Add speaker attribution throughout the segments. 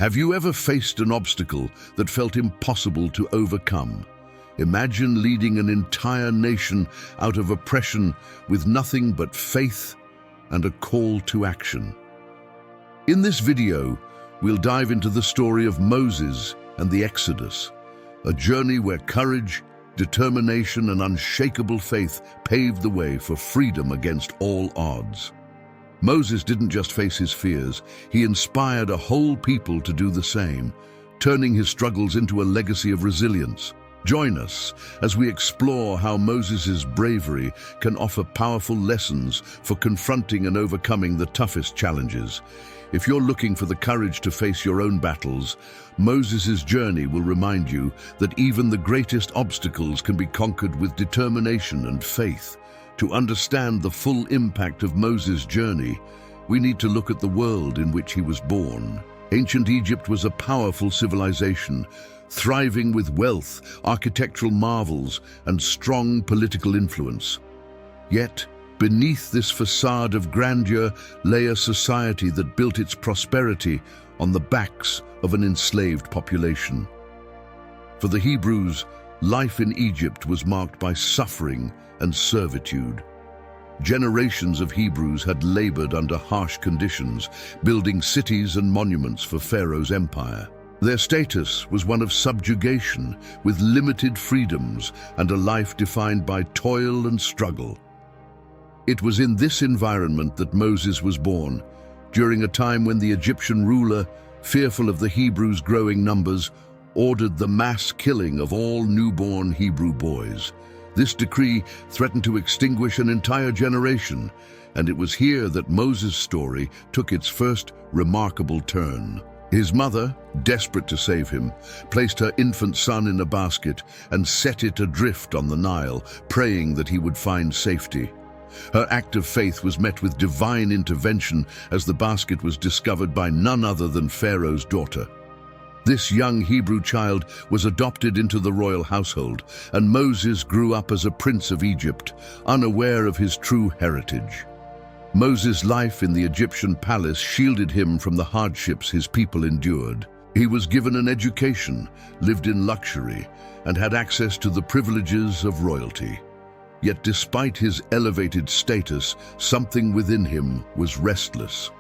Speaker 1: Have you ever faced an obstacle that felt impossible to overcome? Imagine leading an entire nation out of oppression with nothing but faith and a call to action. In this video, we'll dive into the story of Moses and the Exodus, a journey where courage, determination, and unshakable faith paved the way for freedom against all odds. Moses didn't just face his fears, he inspired a whole people to do the same, turning his struggles into a legacy of resilience. Join us as we explore how Moses' bravery can offer powerful lessons for confronting and overcoming the toughest challenges. If you're looking for the courage to face your own battles, Moses' journey will remind you that even the greatest obstacles can be conquered with determination and faith. To understand the full impact of Moses' journey, we need to look at the world in which he was born. Ancient Egypt was a powerful civilization, thriving with wealth, architectural marvels, and strong political influence. Yet, beneath this facade of grandeur lay a society that built its prosperity on the backs of an enslaved population. For the Hebrews, life in Egypt was marked by suffering and servitude. Generations of Hebrews had labored under harsh conditions, building cities and monuments for Pharaoh's empire. Their status was one of subjugation, with limited freedoms and a life defined by toil and struggle. It was in this environment that Moses was born, during a time when the Egyptian ruler, fearful of the Hebrews' growing numbers, ordered the mass killing of all newborn Hebrew boys. This decree threatened to extinguish an entire generation, and it was here that Moses' story took its first remarkable turn. His mother, desperate to save him, placed her infant son in a basket and set it adrift on the Nile, praying that he would find safety. Her act of faith was met with divine intervention as the basket was discovered by none other than Pharaoh's daughter. This young Hebrew child was adopted into the royal household, and Moses grew up as a prince of Egypt, unaware of his true heritage. Moses' life in the Egyptian palace shielded him from the hardships his people endured. He was given an education, lived in luxury, and had access to the privileges of royalty. Yet despite his elevated status, something within him was restless.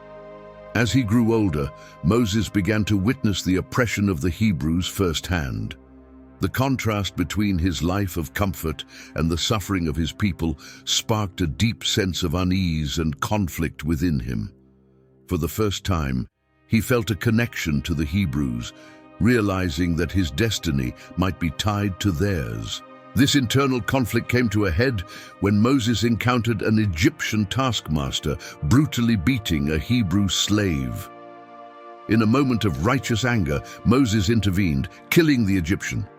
Speaker 1: As he grew older, Moses began to witness the oppression of the Hebrews firsthand. The contrast between his life of comfort and the suffering of his people sparked a deep sense of unease and conflict within him. For the first time, he felt a connection to the Hebrews, realizing that his destiny might be tied to theirs. This internal conflict came to a head when Moses encountered an Egyptian taskmaster brutally beating a Hebrew slave. In a moment of righteous anger, Moses intervened, killing the Egyptian.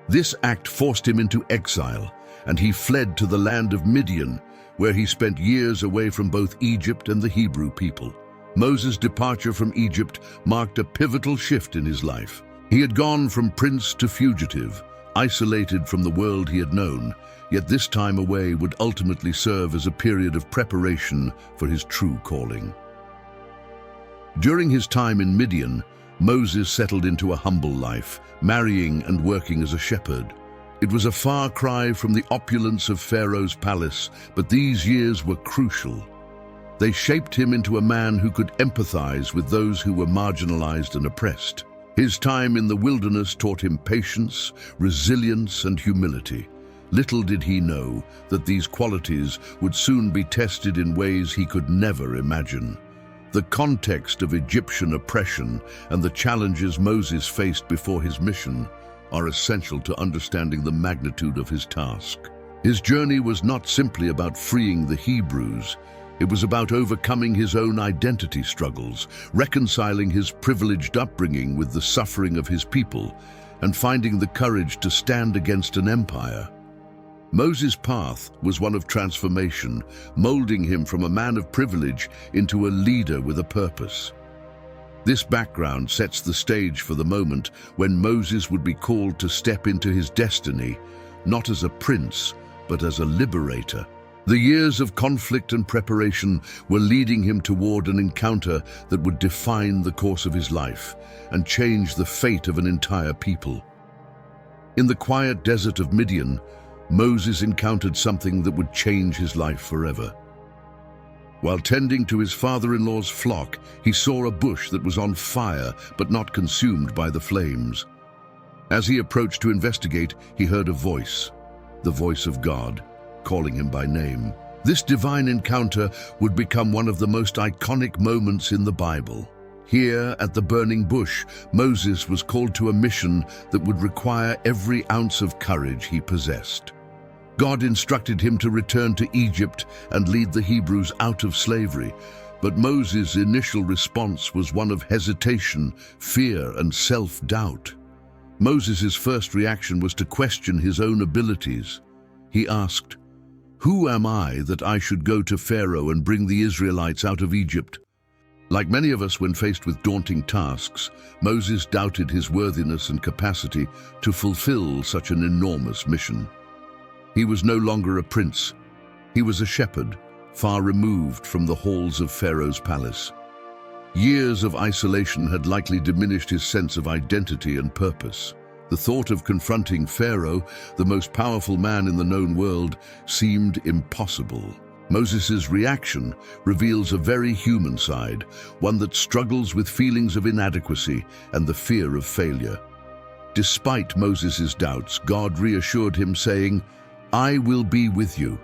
Speaker 1: This act forced him into exile, and he fled to the land of Midian, where he spent years away from both Egypt and the Hebrew people. Moses' departure from Egypt marked a pivotal shift in his life. He had gone from prince to fugitive, isolated from the world he had known, yet this time away would ultimately serve as a period of preparation for his true calling. During his time in Midian, Moses settled into a humble life, marrying and working as a shepherd. It was a far cry from the opulence of Pharaoh's palace, but these years were crucial. They shaped him into a man who could empathize with those who were marginalized and oppressed. His time in the wilderness taught him patience, resilience, and humility. Little did he know that these qualities would soon be tested in ways he could never imagine. The context of Egyptian oppression and the challenges Moses faced before his mission are essential to understanding the magnitude of his task. His journey was not simply about freeing the Hebrews. It was about overcoming his own identity struggles, reconciling his privileged upbringing with the suffering of his people, and finding the courage to stand against an empire. Moses' path was one of transformation, molding him from a man of privilege into a leader with a purpose. This background sets the stage for the moment when Moses would be called to step into his destiny, not as a prince, but as a liberator. The years of conflict and preparation were leading him toward an encounter that would define the course of his life and change the fate of an entire people. In the quiet desert of Midian, Moses encountered something that would change his life forever. While tending to his father-in-law's flock, he saw a bush that was on fire but not consumed by the flames. As he approached to investigate, he heard a voice, the voice of God, calling him by name. This divine encounter would become one of the most iconic moments in the Bible. Here, at the burning bush, Moses was called to a mission that would require every ounce of courage he possessed. God instructed him to return to Egypt and lead the Hebrews out of slavery, but Moses' initial response was one of hesitation, fear, and self-doubt. Moses' first reaction was to question his own abilities. He asked, "Who am I that I should go to Pharaoh and bring the Israelites out of Egypt?" Like many of us when faced with daunting tasks, Moses doubted his worthiness and capacity to fulfill such an enormous mission. He was no longer a prince. He was a shepherd, far removed from the halls of Pharaoh's palace. Years of isolation had likely diminished his sense of identity and purpose. The thought of confronting Pharaoh, the most powerful man in the known world, seemed impossible. Moses' reaction reveals a very human side, one that struggles with feelings of inadequacy and the fear of failure. Despite Moses' doubts, God reassured him, saying, "I will be with you."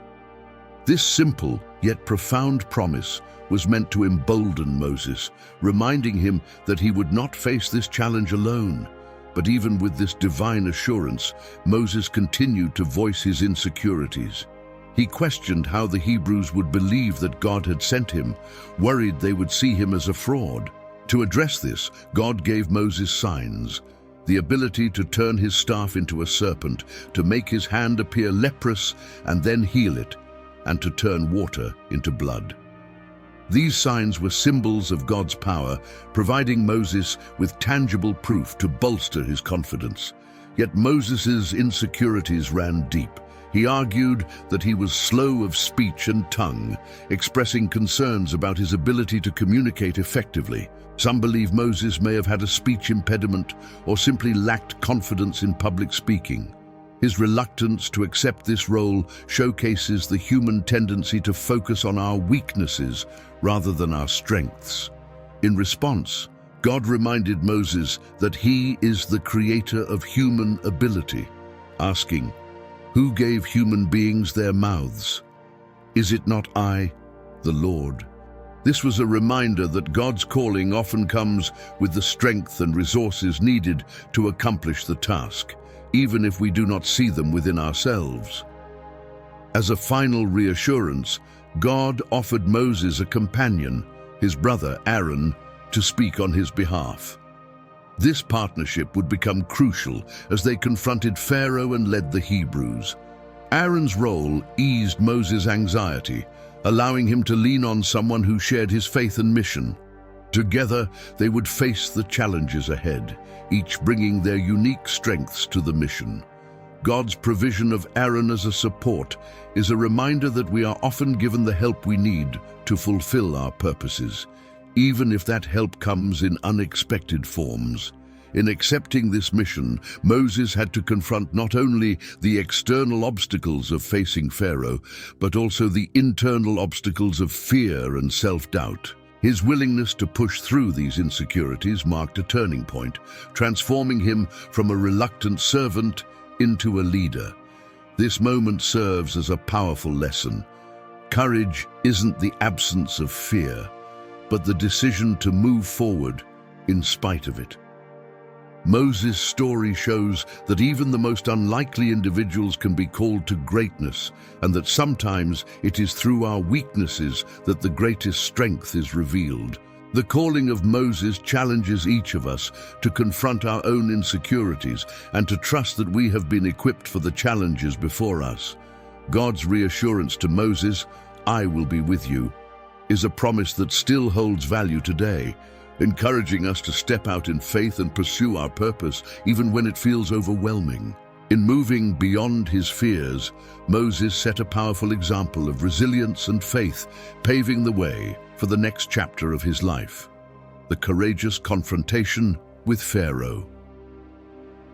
Speaker 1: This simple yet profound promise was meant to embolden Moses, reminding him that he would not face this challenge alone. But even with this divine assurance, Moses continued to voice his insecurities. He questioned how the Hebrews would believe that God had sent him, worried they would see him as a fraud. To address this, God gave Moses signs: the ability to turn his staff into a serpent, to make his hand appear leprous and then heal it, and to turn water into blood. These signs were symbols of God's power, providing Moses with tangible proof to bolster his confidence. Yet Moses' insecurities ran deep. He argued that he was slow of speech and tongue, expressing concerns about his ability to communicate effectively. Some believe Moses may have had a speech impediment or simply lacked confidence in public speaking. His reluctance to accept this role showcases the human tendency to focus on our weaknesses rather than our strengths. In response, God reminded Moses that he is the creator of human ability, asking, "Who gave human beings their mouths? Is it not I, the Lord?" This was a reminder that God's calling often comes with the strength and resources needed to accomplish the task, even if we do not see them within ourselves. As a final reassurance, God offered Moses a companion, his brother Aaron, to speak on his behalf. This partnership would become crucial as they confronted Pharaoh and led the Hebrews. Aaron's role eased Moses' anxiety, allowing him to lean on someone who shared his faith and mission. Together, they would face the challenges ahead, each bringing their unique strengths to the mission. God's provision of Aaron as a support is a reminder that we are often given the help we need to fulfill our purposes, even if that help comes in unexpected forms. In accepting this mission, Moses had to confront not only the external obstacles of facing Pharaoh, but also the internal obstacles of fear and self-doubt. His willingness to push through these insecurities marked a turning point, transforming him from a reluctant servant into a leader. This moment serves as a powerful lesson. Courage isn't the absence of fear, but the decision to move forward in spite of it. Moses' story shows that even the most unlikely individuals can be called to greatness, and that sometimes it is through our weaknesses that the greatest strength is revealed. The calling of Moses challenges each of us to confront our own insecurities and to trust that we have been equipped for the challenges before us. God's reassurance to Moses, "I will be with you," is a promise that still holds value today, encouraging us to step out in faith and pursue our purpose even when it feels overwhelming. In moving beyond his fears, Moses set a powerful example of resilience and faith, paving the way for the next chapter of his life, the courageous confrontation with Pharaoh.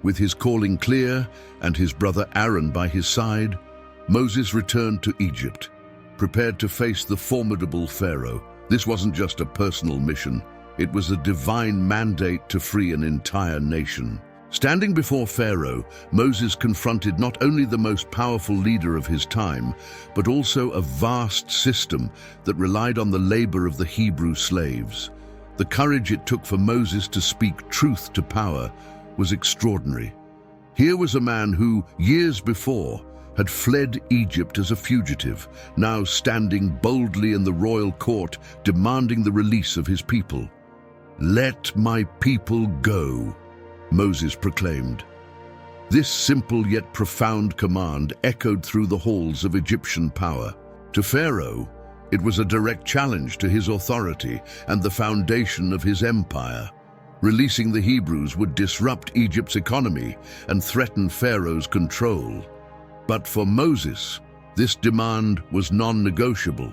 Speaker 1: With his calling clear and his brother Aaron by his side, Moses returned to Egypt, prepared to face the formidable Pharaoh. This wasn't just a personal mission, it was a divine mandate to free an entire nation. Standing before Pharaoh, Moses confronted not only the most powerful leader of his time, but also a vast system that relied on the labor of the Hebrew slaves. The courage it took for Moses to speak truth to power was extraordinary. Here was a man who, years before, had fled Egypt as a fugitive, now standing boldly in the royal court, demanding the release of his people. "Let my people go," Moses proclaimed. This simple yet profound command echoed through the halls of Egyptian power. To Pharaoh, it was a direct challenge to his authority and the foundation of his empire. Releasing the Hebrews would disrupt Egypt's economy and threaten Pharaoh's control. But for Moses, this demand was non-negotiable.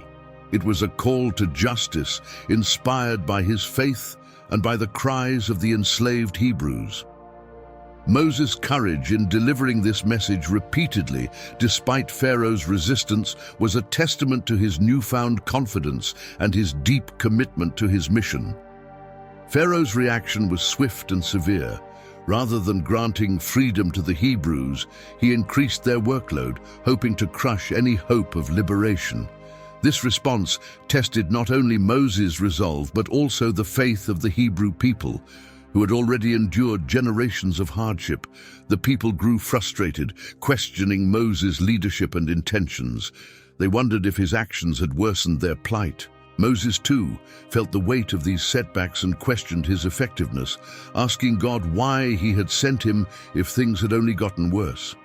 Speaker 1: It was a call to justice inspired by his faith and by the cries of the enslaved Hebrews. Moses' courage in delivering this message repeatedly, despite Pharaoh's resistance, was a testament to his newfound confidence and his deep commitment to his mission. Pharaoh's reaction was swift and severe. Rather than granting freedom to the Hebrews, he increased their workload, hoping to crush any hope of liberation. This response tested not only Moses' resolve, but also the faith of the Hebrew people, who had already endured generations of hardship. The people grew frustrated, questioning Moses' leadership and intentions. They wondered if his actions had worsened their plight. Moses, too, felt the weight of these setbacks and questioned his effectiveness, asking God why he had sent him if things had only gotten worse.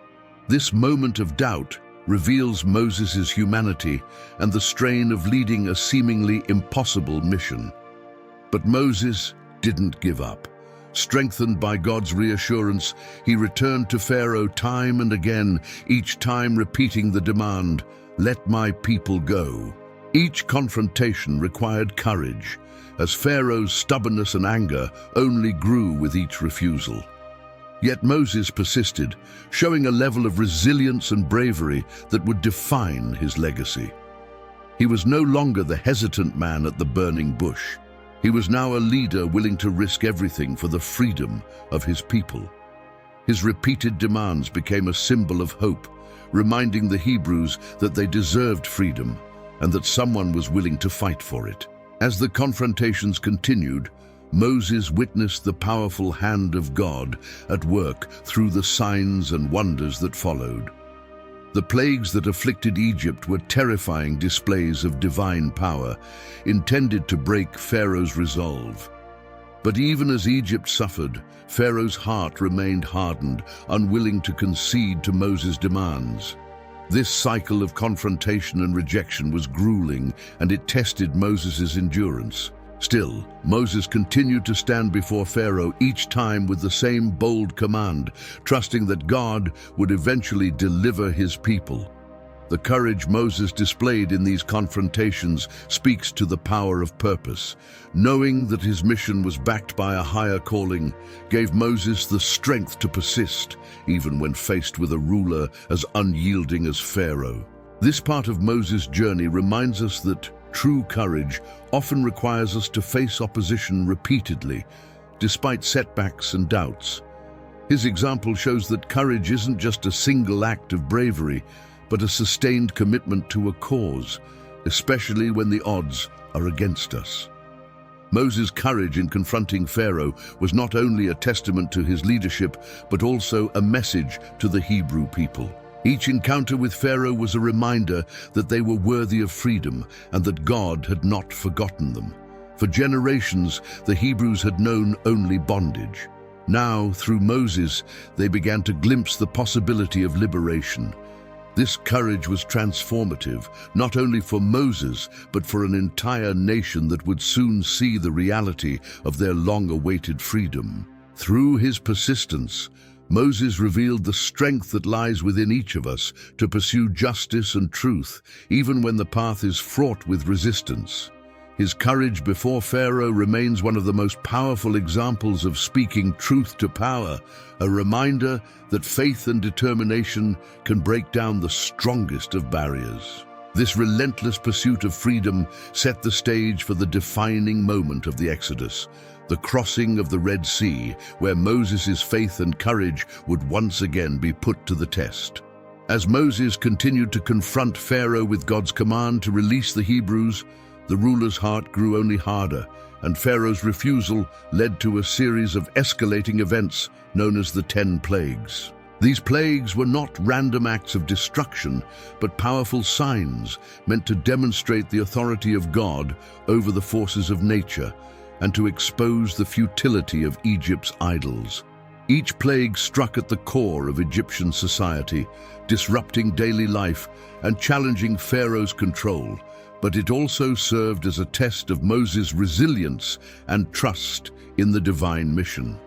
Speaker 1: This moment of doubt reveals Moses' humanity and the strain of leading a seemingly impossible mission. But Moses didn't give up. Strengthened by God's reassurance, he returned to Pharaoh time and again, each time repeating the demand, "Let my people go." Each confrontation required courage, as Pharaoh's stubbornness and anger only grew with each refusal. Yet Moses persisted, showing a level of resilience and bravery that would define his legacy. He was no longer the hesitant man at the burning bush. He was now a leader willing to risk everything for the freedom of his people. His repeated demands became a symbol of hope, reminding the Hebrews that they deserved freedom and that someone was willing to fight for it. As the confrontations continued, Moses witnessed the powerful hand of God at work through the signs and wonders that followed. The plagues that afflicted Egypt were terrifying displays of divine power, intended to break Pharaoh's resolve. But even as Egypt suffered, Pharaoh's heart remained hardened, unwilling to concede to Moses' demands. This cycle of confrontation and rejection was grueling, and it tested Moses' endurance. Still, Moses continued to stand before Pharaoh, each time with the same bold command, trusting that God would eventually deliver his people. The courage Moses displayed in these confrontations speaks to the power of purpose. Knowing that his mission was backed by a higher calling gave Moses the strength to persist, even when faced with a ruler as unyielding as Pharaoh. This part of Moses' journey reminds us that true courage often requires us to face opposition repeatedly, despite setbacks and doubts. His example shows that courage isn't just a single act of bravery, but a sustained commitment to a cause, especially when the odds are against us. Moses' courage in confronting Pharaoh was not only a testament to his leadership, but also a message to the Hebrew people. Each encounter with Pharaoh was a reminder that they were worthy of freedom and that God had not forgotten them. For generations, the Hebrews had known only bondage. Now, through Moses, they began to glimpse the possibility of liberation. This courage was transformative, not only for Moses, but for an entire nation that would soon see the reality of their long-awaited freedom. Through his persistence, Moses revealed the strength that lies within each of us to pursue justice and truth, even when the path is fraught with resistance. His courage before Pharaoh remains one of the most powerful examples of speaking truth to power, a reminder that faith and determination can break down the strongest of barriers. This relentless pursuit of freedom set the stage for the defining moment of the Exodus, the crossing of the Red Sea, where Moses' faith and courage would once again be put to the test. As Moses continued to confront Pharaoh with God's command to release the Hebrews, the ruler's heart grew only harder, and Pharaoh's refusal led to a series of escalating events known as the 10 plagues. These plagues were not random acts of destruction, but powerful signs meant to demonstrate the authority of God over the forces of nature and to expose the futility of Egypt's idols. Each plague struck at the core of Egyptian society, disrupting daily life and challenging Pharaoh's control, but it also served as a test of Moses' resilience and trust in the divine mission.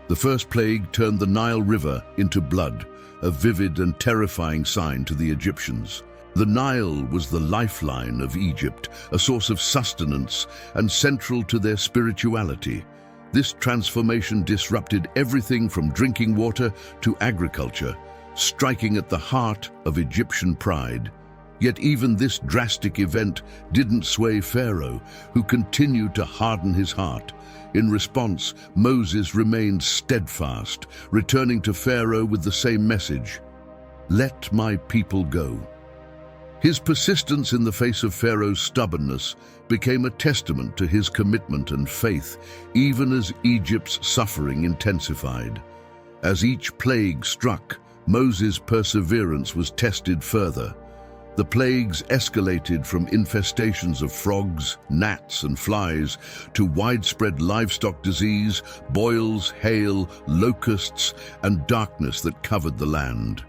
Speaker 1: The first plague turned the Nile River into blood, a vivid and terrifying sign to the Egyptians. The Nile was the lifeline of Egypt, a source of sustenance and central to their spirituality. This transformation disrupted everything from drinking water to agriculture, striking at the heart of Egyptian pride. Yet even this drastic event didn't sway Pharaoh, who continued to harden his heart. In response, Moses remained steadfast, returning to Pharaoh with the same message: "Let my people go." His persistence in the face of Pharaoh's stubbornness became a testament to his commitment and faith, even as Egypt's suffering intensified. As each plague struck, Moses' perseverance was tested further. The plagues escalated from infestations of frogs, gnats, and flies to widespread livestock disease, boils, hail, locusts, and darkness that covered the land.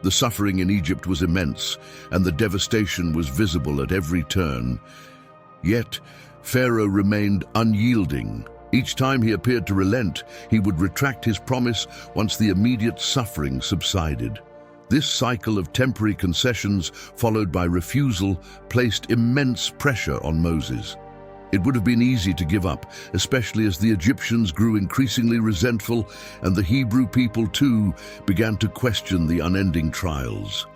Speaker 1: The suffering in Egypt was immense, and the devastation was visible at every turn. Yet, Pharaoh remained unyielding. Each time he appeared to relent, he would retract his promise once the immediate suffering subsided. This cycle of temporary concessions, followed by refusal, placed immense pressure on Moses. It would have been easy to give up, especially as the Egyptians grew increasingly resentful and the Hebrew people too began to question the unending trials.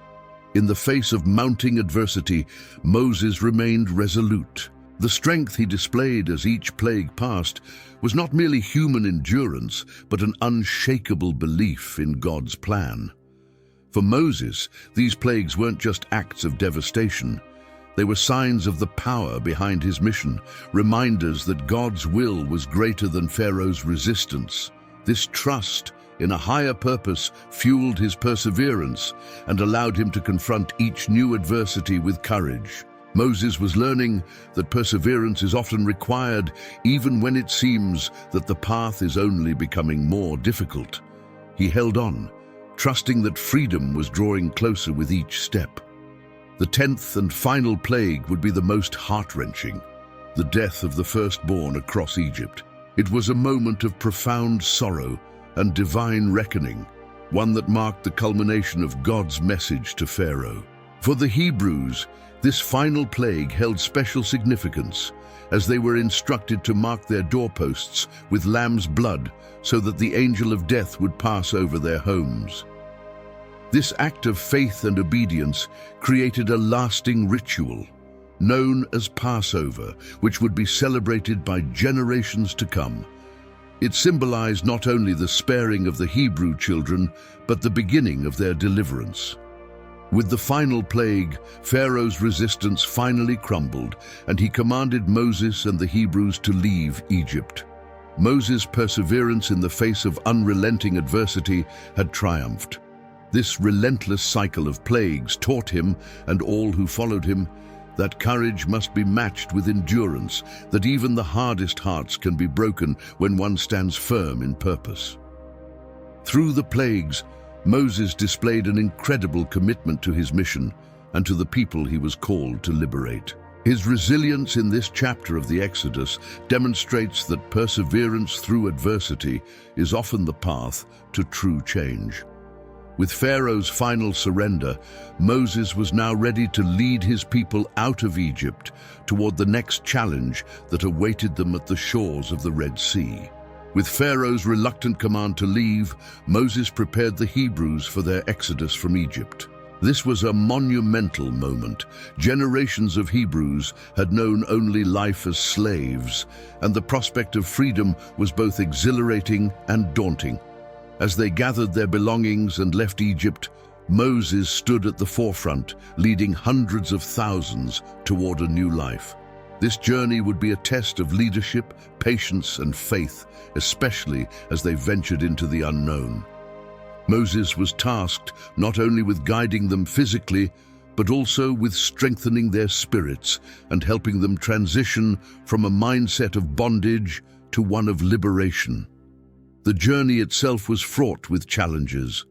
Speaker 1: In the face of mounting adversity, Moses remained resolute. The strength he displayed as each plague passed was not merely human endurance, but an unshakable belief in God's plan. For Moses, these plagues weren't just acts of devastation. They were signs of the power behind his mission, reminders that God's will was greater than Pharaoh's resistance. This trust in a higher purpose fueled his perseverance and allowed him to confront each new adversity with courage. Moses was learning that perseverance is often required even when it seems that the path is only becoming more difficult. He held on, trusting that freedom was drawing closer with each step. The 10th and final plague would be the most heart-wrenching, the death of the firstborn across Egypt. It was a moment of profound sorrow and divine reckoning, one that marked the culmination of God's message to Pharaoh. For the Hebrews, this final plague held special significance, as they were instructed to mark their doorposts with lamb's blood so that the angel of death would pass over their homes. This act of faith and obedience created a lasting ritual, known as Passover, which would be celebrated by generations to come. It symbolized not only the sparing of the Hebrew children, but the beginning of their deliverance. With the final plague, Pharaoh's resistance finally crumbled, and he commanded Moses and the Hebrews to leave Egypt. Moses' perseverance in the face of unrelenting adversity had triumphed. This relentless cycle of plagues taught him, and all who followed him, that courage must be matched with endurance, that even the hardest hearts can be broken when one stands firm in purpose. Through the plagues, Moses displayed an incredible commitment to his mission and to the people he was called to liberate. His resilience in this chapter of the Exodus demonstrates that perseverance through adversity is often the path to true change. With Pharaoh's final surrender, Moses was now ready to lead his people out of Egypt toward the next challenge that awaited them at the shores of the Red Sea. With Pharaoh's reluctant command to leave, Moses prepared the Hebrews for their exodus from Egypt. This was a monumental moment. Generations of Hebrews had known only life as slaves, and the prospect of freedom was both exhilarating and daunting. As they gathered their belongings and left Egypt, Moses stood at the forefront, leading hundreds of thousands toward a new life. This journey would be a test of leadership, patience, and faith, especially as they ventured into the unknown. Moses was tasked not only with guiding them physically, but also with strengthening their spirits and helping them transition from a mindset of bondage to one of liberation. The journey itself was fraught with challenges.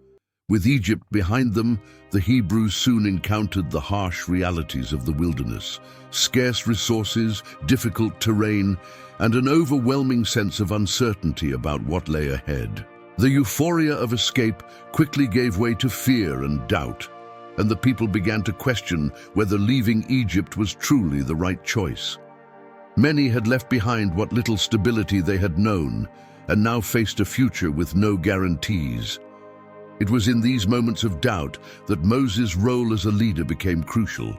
Speaker 1: With Egypt behind them, the Hebrews soon encountered the harsh realities of the wilderness: scarce resources, difficult terrain, and an overwhelming sense of uncertainty about what lay ahead. The euphoria of escape quickly gave way to fear and doubt, and the people began to question whether leaving Egypt was truly the right choice. Many had left behind what little stability they had known, and now faced a future with no guarantees. It was in these moments of doubt that Moses' role as a leader became crucial.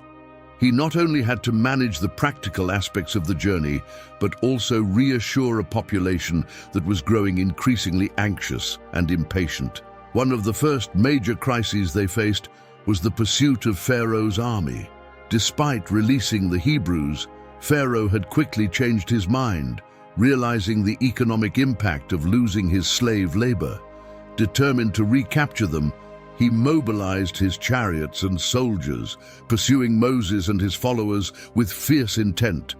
Speaker 1: He not only had to manage the practical aspects of the journey, but also reassure a population that was growing increasingly anxious and impatient. One of the first major crises they faced was the pursuit of Pharaoh's army. Despite releasing the Hebrews, Pharaoh had quickly changed his mind, realizing the economic impact of losing his slave labor. Determined to recapture them, he mobilized his chariots and soldiers, pursuing Moses and his followers with fierce intent.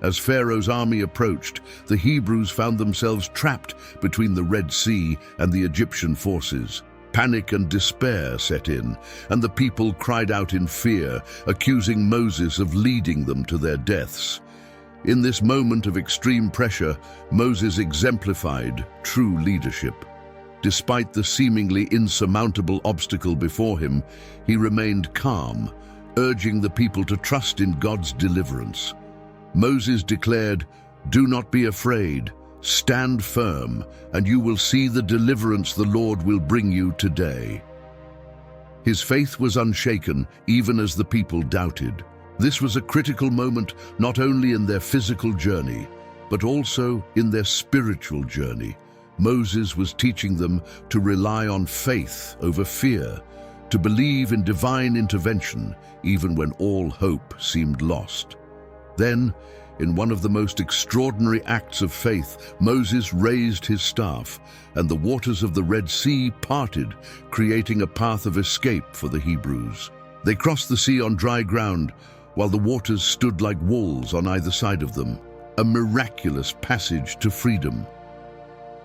Speaker 1: As Pharaoh's army approached, the Hebrews found themselves trapped between the Red Sea and the Egyptian forces. Panic and despair set in, and the people cried out in fear, accusing Moses of leading them to their deaths. In this moment of extreme pressure, Moses exemplified true leadership. Despite the seemingly insurmountable obstacle before him, he remained calm, urging the people to trust in God's deliverance. Moses declared, "Do not be afraid, stand firm, and you will see the deliverance the Lord will bring you today." His faith was unshaken, even as the people doubted. This was a critical moment not only in their physical journey, but also in their spiritual journey. Moses was teaching them to rely on faith over fear, to believe in divine intervention even when all hope seemed lost. Then, in one of the most extraordinary acts of faith, Moses raised his staff, and the waters of the Red Sea parted, creating a path of escape for the Hebrews. They crossed the sea on dry ground, while the waters stood like walls on either side of them, a miraculous passage to freedom.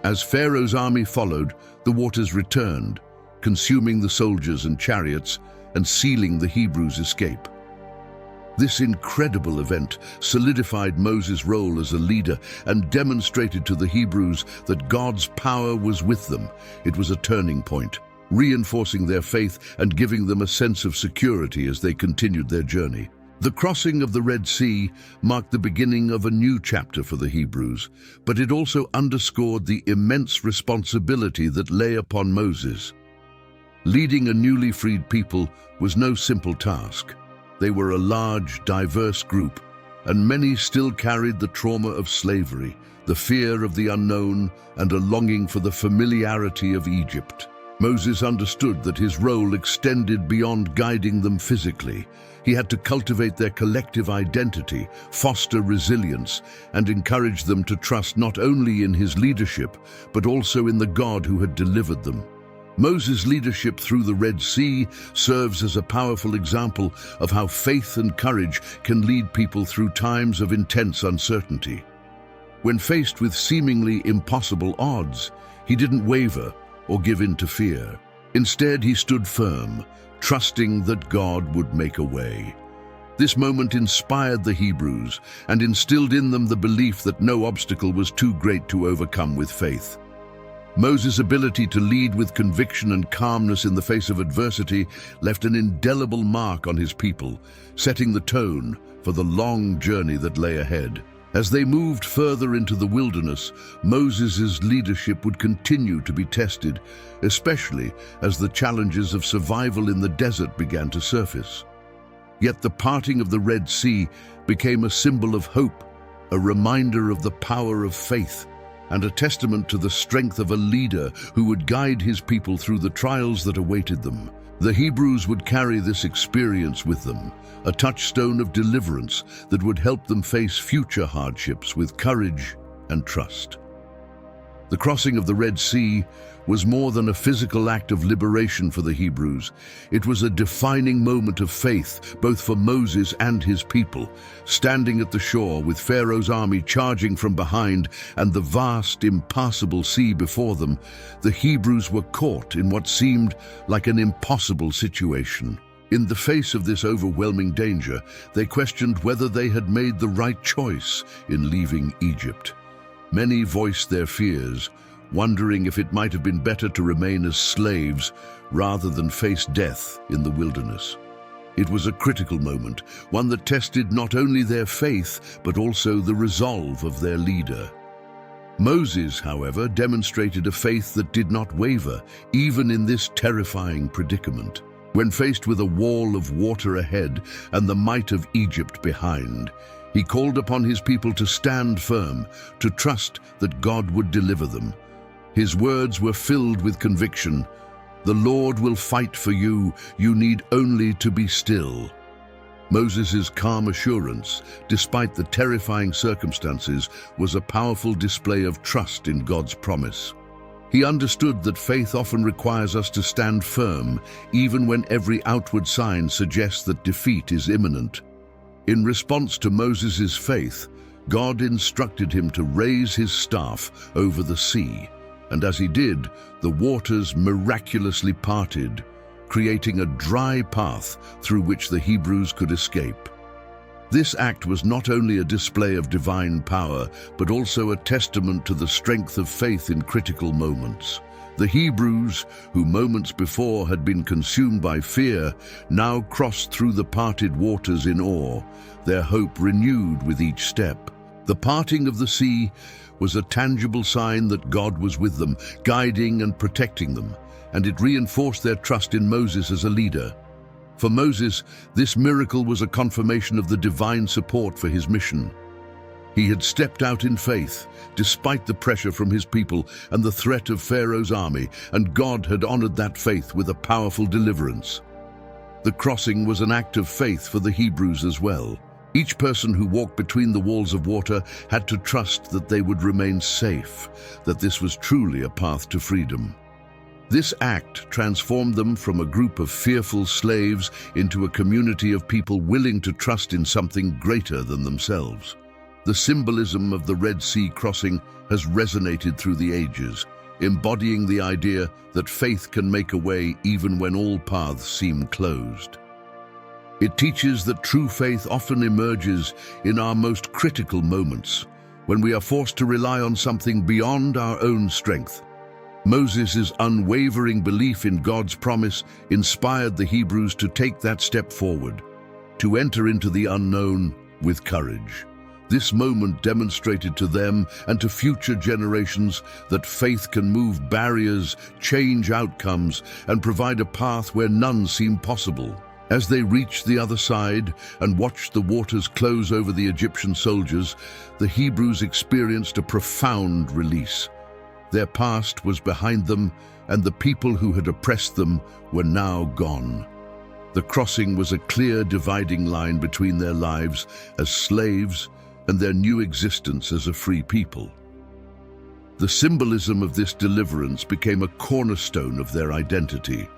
Speaker 1: As Pharaoh's army followed, the waters returned, consuming the soldiers and chariots and sealing the Hebrews' escape. This incredible event solidified Moses' role as a leader and demonstrated to the Hebrews that God's power was with them. It was a turning point, reinforcing their faith and giving them a sense of security as they continued their journey. The crossing of the Red Sea marked the beginning of a new chapter for the Hebrews, but it also underscored the immense responsibility that lay upon Moses. Leading a newly freed people was no simple task. They were a large, diverse group, and many still carried the trauma of slavery, the fear of the unknown, and a longing for the familiarity of Egypt. Moses understood that his role extended beyond guiding them physically. He had to cultivate their collective identity, foster resilience, and encourage them to trust not only in his leadership, but also in the God who had delivered them. Moses' leadership through the Red Sea serves as a powerful example of how faith and courage can lead people through times of intense uncertainty. When faced with seemingly impossible odds, he didn't waver or give in to fear. Instead, he stood firm, trusting that God would make a way. This moment inspired the Hebrews and instilled in them the belief that no obstacle was too great to overcome with faith. Moses' ability to lead with conviction and calmness in the face of adversity left an indelible mark on his people, setting the tone for the long journey that lay ahead. As they moved further into the wilderness, Moses' leadership would continue to be tested, especially as the challenges of survival in the desert began to surface. Yet the parting of the Red Sea became a symbol of hope, a reminder of the power of faith, and a testament to the strength of a leader who would guide his people through the trials that awaited them. The Hebrews would carry this experience with them, a touchstone of deliverance that would help them face future hardships with courage and trust. The crossing of the Red Sea was more than a physical act of liberation for the Hebrews. It was a defining moment of faith, both for Moses and his people. Standing at the shore with Pharaoh's army charging from behind and the vast, impassable sea before them, the Hebrews were caught in what seemed like an impossible situation. In the face of this overwhelming danger, they questioned whether they had made the right choice in leaving Egypt. Many voiced their fears, wondering if it might have been better to remain as slaves rather than face death in the wilderness. It was a critical moment, one that tested not only their faith, but also the resolve of their leader. Moses, however, demonstrated a faith that did not waver, even in this terrifying predicament. When faced with a wall of water ahead and the might of Egypt behind, he called upon his people to stand firm, to trust that God would deliver them. His words were filled with conviction. "The Lord will fight for you. You need only to be still." Moses' calm assurance, despite the terrifying circumstances, was a powerful display of trust in God's promise. He understood that faith often requires us to stand firm, even when every outward sign suggests that defeat is imminent. In response to Moses' faith, God instructed him to raise his staff over the sea, and as he did, the waters miraculously parted, creating a dry path through which the Hebrews could escape. This act was not only a display of divine power, but also a testament to the strength of faith in critical moments. The Hebrews, who moments before had been consumed by fear, now crossed through the parted waters in awe, their hope renewed with each step. The parting of the sea was a tangible sign that God was with them, guiding and protecting them, and it reinforced their trust in Moses as a leader. For Moses, this miracle was a confirmation of the divine support for his mission. He had stepped out in faith, despite the pressure from his people and the threat of Pharaoh's army, and God had honored that faith with a powerful deliverance. The crossing was an act of faith for the Hebrews as well. Each person who walked between the walls of water had to trust that they would remain safe, that this was truly a path to freedom. This act transformed them from a group of fearful slaves into a community of people willing to trust in something greater than themselves. The symbolism of the Red Sea crossing has resonated through the ages, embodying the idea that faith can make a way even when all paths seem closed. It teaches that true faith often emerges in our most critical moments, when we are forced to rely on something beyond our own strength. Moses' unwavering belief in God's promise inspired the Hebrews to take that step forward, to enter into the unknown with courage. This moment demonstrated to them and to future generations that faith can move barriers, change outcomes, and provide a path where none seem possible. As they reached the other side and watched the waters close over the Egyptian soldiers, the Hebrews experienced a profound release. Their past was behind them, and the people who had oppressed them were now gone. The crossing was a clear dividing line between their lives as slaves and their new existence as a free people. The symbolism of this deliverance became a cornerstone of their identity,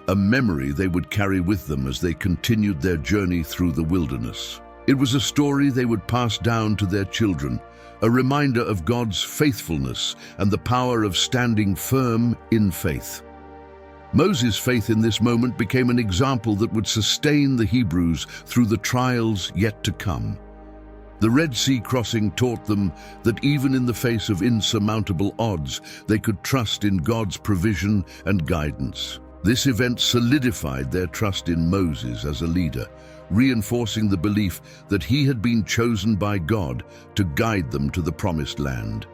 Speaker 1: a memory they would carry with them as they continued their journey through the wilderness. It was a story they would pass down to their children, a reminder of God's faithfulness and the power of standing firm in faith. Moses' faith in this moment became an example that would sustain the Hebrews through the trials yet to come. The Red Sea crossing taught them that even in the face of insurmountable odds, they could trust in God's provision and guidance. This event solidified their trust in Moses as a leader, reinforcing the belief that he had been chosen by God to guide them to the promised land.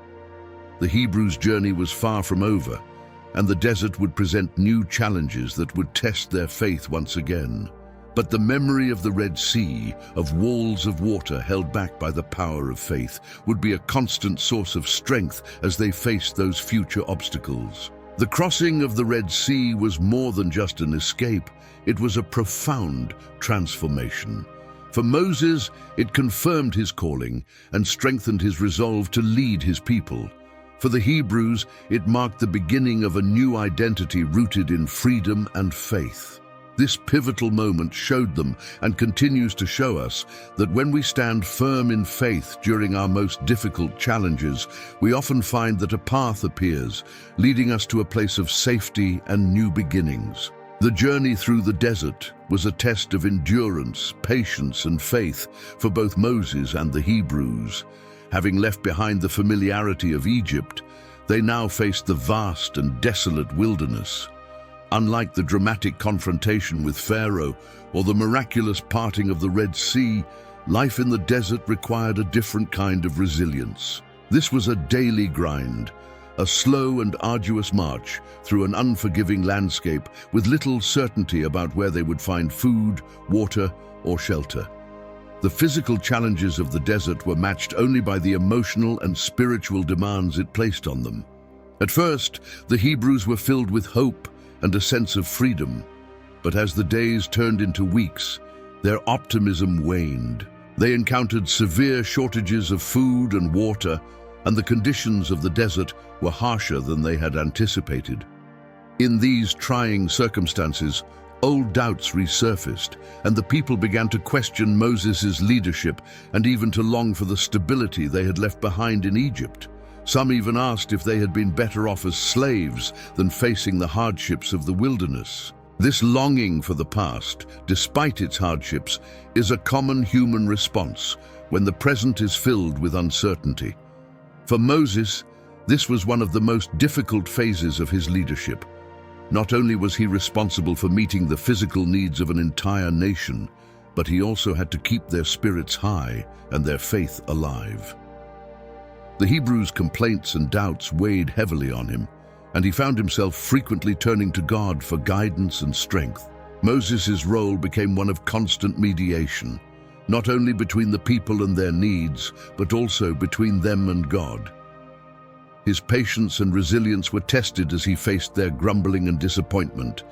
Speaker 1: The Hebrews' journey was far from over, and the desert would present new challenges that would test their faith once again. But the memory of the Red Sea, of walls of water held back by the power of faith, would be a constant source of strength as they faced those future obstacles. The crossing of the Red Sea was more than just an escape, it was a profound transformation. For Moses, it confirmed his calling and strengthened his resolve to lead his people. For the Hebrews, it marked the beginning of a new identity rooted in freedom and faith. This pivotal moment showed them, and continues to show us, that when we stand firm in faith during our most difficult challenges, we often find that a path appears, leading us to a place of safety and new beginnings. The journey through the desert was a test of endurance, patience, and faith for both Moses and the Hebrews. Having left behind the familiarity of Egypt, they now faced the vast and desolate wilderness. Unlike the dramatic confrontation with Pharaoh or the miraculous parting of the Red Sea, life in the desert required a different kind of resilience. This was a daily grind, a slow and arduous march through an unforgiving landscape with little certainty about where they would find food, water, or shelter. The physical challenges of the desert were matched only by the emotional and spiritual demands it placed on them. At first, the Hebrews were filled with hope and a sense of freedom, but as the days turned into weeks, their optimism waned. They encountered severe shortages of food and water, and the conditions of the desert were harsher than they had anticipated. In these trying circumstances, old doubts resurfaced, and the people began to question Moses' leadership and even to long for the stability they had left behind in Egypt. Some even asked if they had been better off as slaves than facing the hardships of the wilderness. This longing for the past, despite its hardships, is a common human response when the present is filled with uncertainty. For Moses, this was one of the most difficult phases of his leadership. Not only was he responsible for meeting the physical needs of an entire nation, but he also had to keep their spirits high and their faith alive. The Hebrews' complaints and doubts weighed heavily on him, and he found himself frequently turning to God for guidance and strength. Moses' role became one of constant mediation, not only between the people and their needs, but also between them and God. His patience and resilience were tested as he faced their grumbling and disappointment,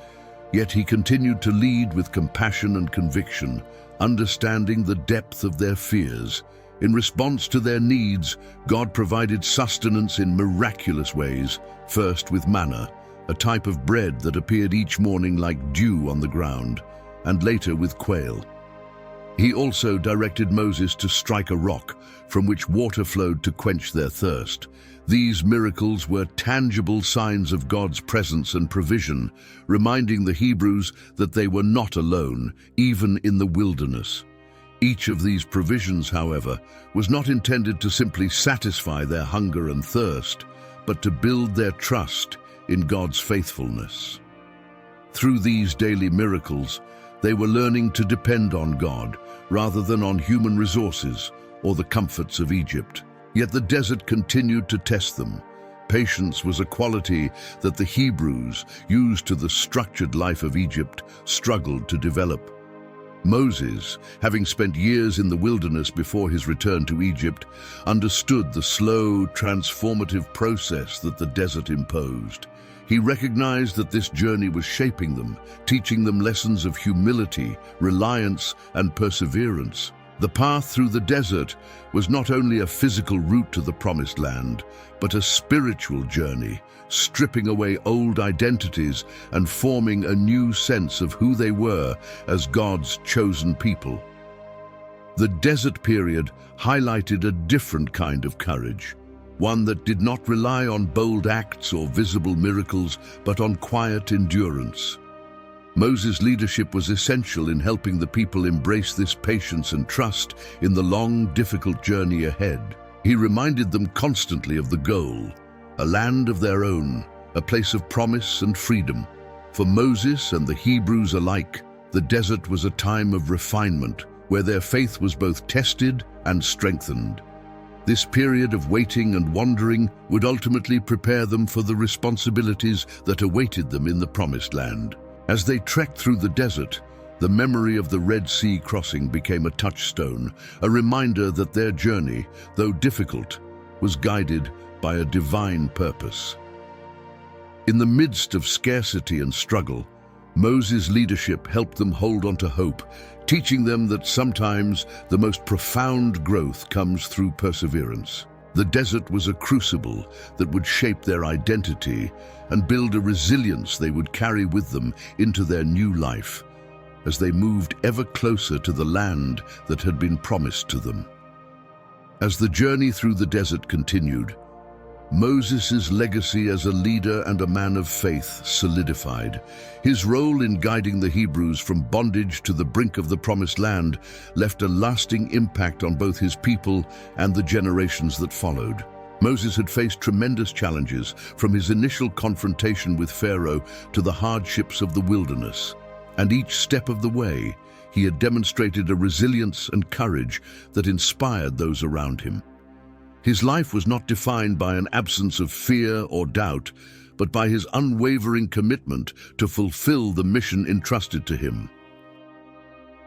Speaker 1: yet he continued to lead with compassion and conviction, understanding the depth of their fears. In response to their needs, God provided sustenance in miraculous ways, first with manna, a type of bread that appeared each morning like dew on the ground, and later with quail. He also directed Moses to strike a rock from which water flowed to quench their thirst. These miracles were tangible signs of God's presence and provision, reminding the Hebrews that they were not alone, even in the wilderness. Each of these provisions, however, was not intended to simply satisfy their hunger and thirst, but to build their trust in God's faithfulness. Through these daily miracles, they were learning to depend on God rather than on human resources or the comforts of Egypt. Yet the desert continued to test them. Patience was a quality that the Hebrews, used to the structured life of Egypt, struggled to develop. Moses, having spent years in the wilderness before his return to Egypt, understood the slow, transformative process that the desert imposed. He recognized that this journey was shaping them, teaching them lessons of humility, reliance, and perseverance. The path through the desert was not only a physical route to the promised land, but a spiritual journey, stripping away old identities and forming a new sense of who they were as God's chosen people. The desert period highlighted a different kind of courage. one that did not rely on bold acts or visible miracles, but on quiet endurance. Moses' leadership was essential in helping the people embrace this patience and trust in the long, difficult journey ahead. He reminded them constantly of the goal, a land of their own, a place of promise and freedom. For Moses and the Hebrews alike, the desert was a time of refinement, where their faith was both tested and strengthened. This period of waiting and wandering would ultimately prepare them for the responsibilities that awaited them in the Promised Land. As they trekked through the desert, the memory of the Red Sea crossing became a touchstone, a reminder that their journey, though difficult, was guided by a divine purpose. In the midst of scarcity and struggle, Moses' leadership helped them hold on to hope, teaching them that sometimes the most profound growth comes through perseverance. The desert was a crucible that would shape their identity and build a resilience they would carry with them into their new life, as they moved ever closer to the land that had been promised to them. As the journey through the desert continued, Moses' legacy as a leader and a man of faith solidified. His role in guiding the Hebrews from bondage to the brink of the Promised Land left a lasting impact on both his people and the generations that followed. Moses had faced tremendous challenges, from his initial confrontation with Pharaoh to the hardships of the wilderness. And each step of the way, he had demonstrated a resilience and courage that inspired those around him. His life was not defined by an absence of fear or doubt, but by his unwavering commitment to fulfill the mission entrusted to him.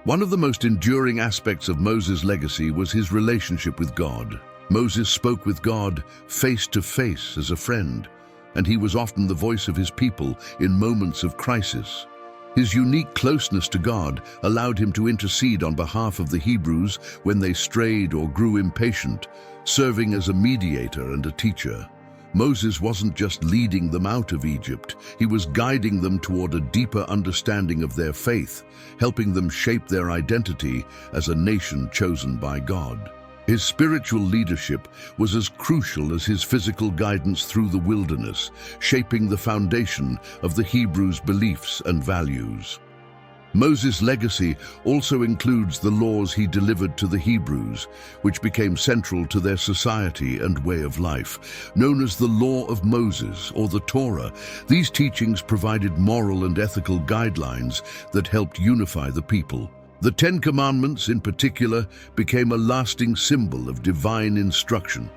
Speaker 1: One of the most enduring aspects of Moses' legacy was his relationship with God. Moses spoke with God face to face as a friend, and he was often the voice of his people in moments of crisis. His unique closeness to God allowed him to intercede on behalf of the Hebrews when they strayed or grew impatient, serving as a mediator and a teacher. Moses wasn't just leading them out of Egypt, he was guiding them toward a deeper understanding of their faith, helping them shape their identity as a nation chosen by God. His spiritual leadership was as crucial as his physical guidance through the wilderness, shaping the foundation of the Hebrews' beliefs and values. Moses' legacy also includes the laws he delivered to the Hebrews, which became central to their society and way of life. Known as the Law of Moses, or the Torah, these teachings provided moral and ethical guidelines that helped unify the people. The Ten Commandments, in particular, became a lasting symbol of divine instruction,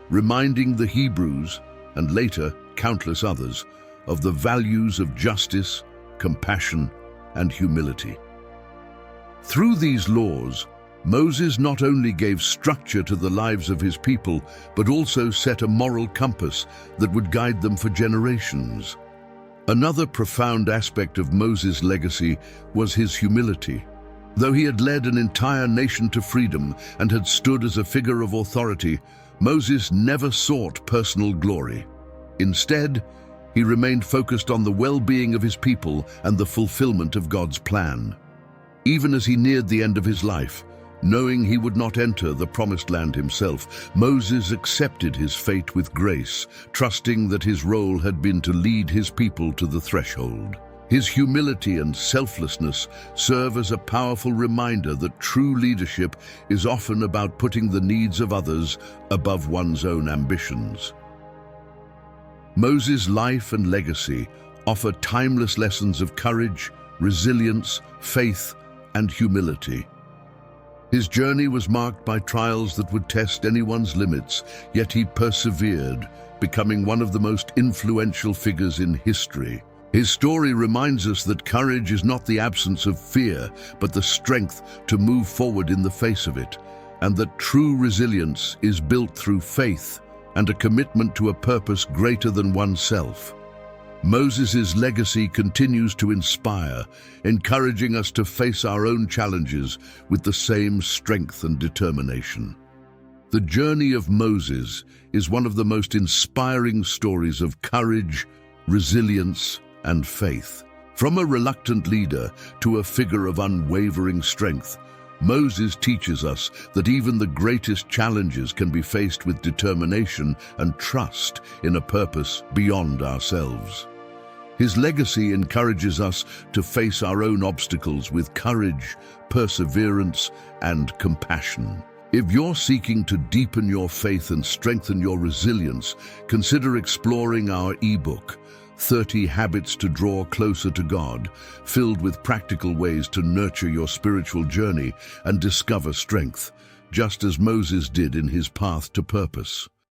Speaker 1: reminding the Hebrews, and later countless others, of the values of justice, compassion, and humility. Through these laws, Moses not only gave structure to the lives of his people, but also set a moral compass that would guide them for generations. Another profound aspect of Moses' legacy was his humility. Though he had led an entire nation to freedom and had stood as a figure of authority, Moses never sought personal glory. Instead, he remained focused on the well-being of his people and the fulfillment of God's plan. Even as he neared the end of his life, knowing he would not enter the Promised Land himself, Moses accepted his fate with grace, trusting that his role had been to lead his people to the threshold. His humility and selflessness serve as a powerful reminder that true leadership is often about putting the needs of others above one's own ambitions. Moses' life and legacy offer timeless lessons of courage, resilience, faith, and humility. His journey was marked by trials that would test anyone's limits, yet he persevered, becoming one of the most influential figures in history. His story reminds us that courage is not the absence of fear, but the strength to move forward in the face of it, and that true resilience is built through faith and a commitment to a purpose greater than oneself. Moses' legacy continues to inspire, encouraging us to face our own challenges with the same strength and determination. The journey of Moses is one of the most inspiring stories of courage, resilience, and faith. From a reluctant leader to a figure of unwavering strength, Moses teaches us that even the greatest challenges can be faced with determination and trust in a purpose beyond ourselves. His legacy encourages us to face our own obstacles with courage, perseverance, and compassion. If you're seeking to deepen your faith and strengthen your resilience, consider exploring our ebook, 30 Habits to Draw Closer to God, filled with practical ways to nurture your spiritual journey and discover strength, just as Moses did in his path to purpose.